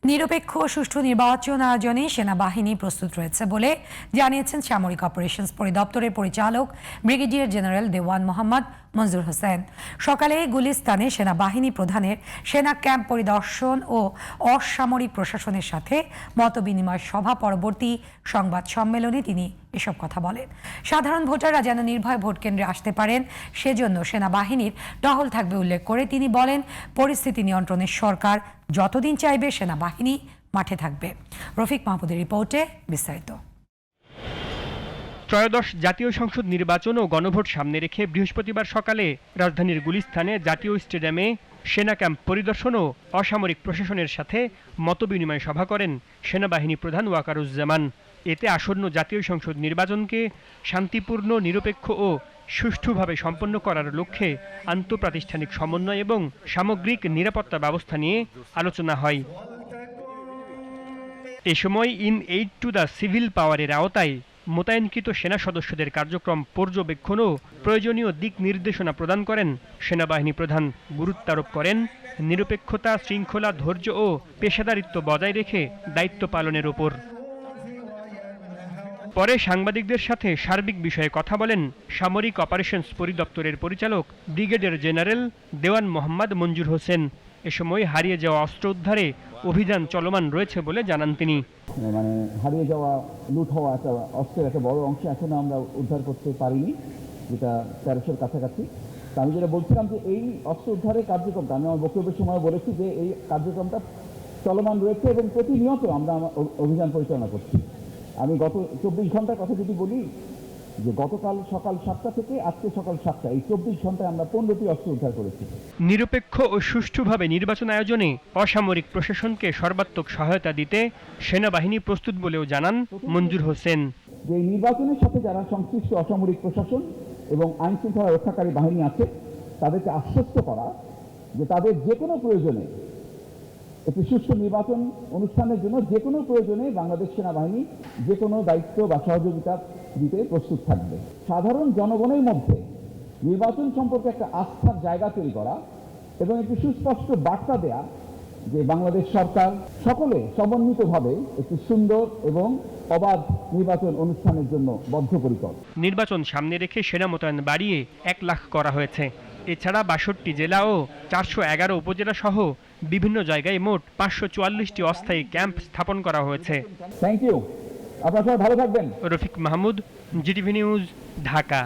নিরপেক্ষ ও সুষ্ঠু নির্বাচন আয়োজনে সেনাবাহিনী প্রস্তুত রয়েছে বলে জানিয়েছেন সামরিক অপারেশনস পরিদপ্তরের পরিচালক ব্রিগেডিয়ার জেনারেল দেওয়ান মোহাম্মদ মঞ্জুর হোসেন সকালে গুলিস্তানে সেনাবাহিনী প্রধানের সেনা ক্যাম্প পরিদর্শন ও অসামরিক প্রশাসনের সাথে মতবিনিময় সভা পরবর্তী সংবাদ সম্মেলনে তিনি এসব কথা বলেন। সাধারণ ভোটাররা যেন নির্ভয়ে ভোট কেন্দ্রে আসতে পারেন সেজন্য সেনাবাহিনীর টহল থাকবে উল্লেখ করে তিনি বলেন, পরিস্থিতি নিয়ন্ত্রণে সরকার যতদিন চাইবে সেনাবাহিনী মাঠে থাকবে। রফিক মাহমুদের রিপোর্টে বিস্তারিত। ত্রয়োদশ জাতীয় সংসদ নির্বাচন ও গণভোট সামনে রেখে বৃহস্পতিবার সকালে রাজধানীর গুলিস্তানে জাতীয় স্টেডিয়ামে সেনা ক্যাম্প পরিদর্শন ও অসামরিক প্রশাসনের সাথে মতবিনিময় সভা করেন সেনাবাহিনী প্রধান ওয়াকারুজ্জামান। এতে আসন্ন জাতীয় সংসদ নির্বাচনকে শান্তিপূর্ণ, নিরপেক্ষ ও সুষ্ঠুভাবে সম্পন্ন করার লক্ষ্যে আন্তঃপ্রাতিষ্ঠানিক সমন্বয় এবং সামগ্রিক নিরাপত্তা ব্যবস্থা নিয়ে আলোচনা হয়। এ সময় এইড টু দ্য সিভিল পাওয়ারের আওতায় মোতায়েনকৃত সেনা সদস্যদের কার্যক্রম পর্যবেক্ষণ ও প্রয়োজনীয় দিক নির্দেশনা প্রদান করেন সেনাবাহিনী প্রধান। গুরুত্বারোপ করেন নিরপেক্ষতা, শৃঙ্খলা, ধৈর্য ও পেশাদারিত্ব বজায় রেখে দায়িত্ব পালনের ওপর। পরে সাংবাদিকদের সাথে সার্বিক বিষয়ে কথা বলেন সামরিক অপারেশনস পরিদপ্তরের পরিচালক ব্রিগেডিয়ার জেনারেল দেওয়ান মোহাম্মদ মঞ্জুর হোসেন। এ সময় হারিয়ে যাওয়া অস্ত্র উদ্ধারে অভিযান চলমান রয়েছে বলে জানান তিনি। মানে হারিয়ে যাওয়া, লুট হওয়া একটা অস্ত্রের একটা বড় অংশ এখনো আমরা উদ্ধার করতে পারিনি, যেটা 1300-র কাছাকাছি। আমি যেটা বলছিলাম যে এই অস্ত্র উদ্ধারের কার্যক্রমটা আমি আমার বক্তব্যের সময় বলেছি যে এই কার্যক্রমটা চলমান রয়েছে এবং প্রতিনিয়ত আমরা অভিযান পরিচালনা করছি। আমি গত 24 ঘন্টার কথা যদি বলি, যে গতকাল সকাল 7টা থেকে আজকে সকাল 7টা, এই 24 ঘন্টায় আমরা 15টি অস্ত্র উদ্ধার করেছি। নিরপেক্ষ ও সুষ্ঠুভাবে নির্বাচন আয়োজনে অসামরিক প্রশাসনকে সর্বাত্মক সহায়তা দিতে সেনাবাহিনী প্রস্তুত বলেও জানান মঞ্জুর হোসেন। যে নির্বাচনের সাথে যারা সংশ্লিষ্ট অসামরিক প্রশাসন এবং আইন শৃঙ্খলা রক্ষাকারী বাহিনী আছে তাদেরকে আশ্বস্ত করা যে তাদের যে কোনো প্রয়োজনে, একটি সুষ্ঠু নির্বাচন অনুষ্ঠানের জন্য যে কোনো প্রয়োজনে বাংলাদেশ সেনাবাহিনী যে কোনো দায়িত্ব বা সহযোগিতা দিতে প্রস্তুত থাকবে। সাধারণ জনগণের মধ্যে নির্বাচন সম্পর্কে একটা আস্থার জায়গা তৈরি করা এবং একটি সুস্পষ্ট বার্তা দেয়া যে বাংলাদেশ সরকার সকলে সমন্বিতভাবে একটি সুন্দর এবং অবাধ নির্বাচন অনুষ্ঠানের জন্য বদ্ধপরিকর। নির্বাচন সামনে রেখে সেনা মোতায়েন বাড়িয়ে 1 লাখ করা হয়েছে। এছাড়া 62টি জেলা ও 411 উপজেলা সহ বিভিন্ন জায়গায় মোট 544টি অস্থায়ী ক্যাম্প স্থাপন করা হয়েছে। থ্যাংক ইউ, আপনারা সবাই ভালো থাকবেন। Rafiq Mahmud, GTV news, Dhaka.